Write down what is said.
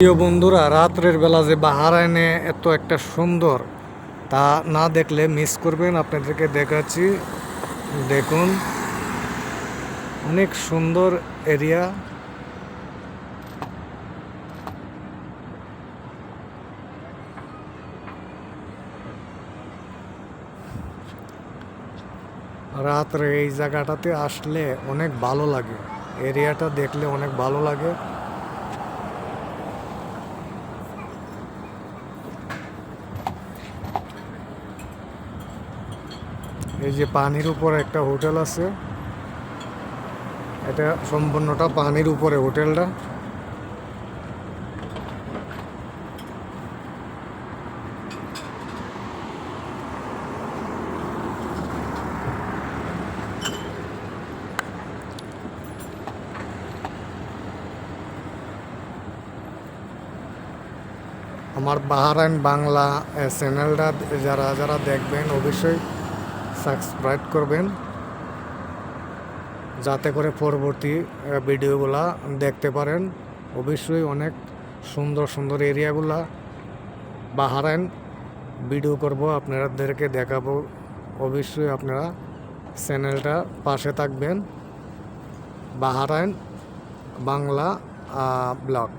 প্রিয় বন্ধুরা, রাত্রের বেলা যে বাহারাইনে এত একটা সুন্দর তা না দেখলে মিস করবেন। আপনাদেরকে দেখাচ্ছি, দেখুন অনেক সুন্দর এরিয়া। রাত্রে এই জায়গাটাতে আসলে অনেক ভালো লাগে, এরিয়াটা দেখলে অনেক ভালো লাগে। এই যে পানির উপর একটা হোটেল আছে, এটা সম্পূর্ণটা পানির উপরে হোটেলটা। আমার বাহারাইন বাংলা চ্যানেলটা যারা যারা দেখবেন অবশ্যই সাবস্ক্রাইব করবেন, যাতে করে পরবর্তী ভিডিওগুলা দেখতে পারেন। অবশ্যই অনেক সুন্দর সুন্দর এরিয়াগুলা বাহারাইন ভিডিও করব, আপনাদেরকে দেখাবো। অবশ্যই আপনারা চ্যানেলটা পাশে থাকবেন। বাহারাইন বাংলা ব্লগ।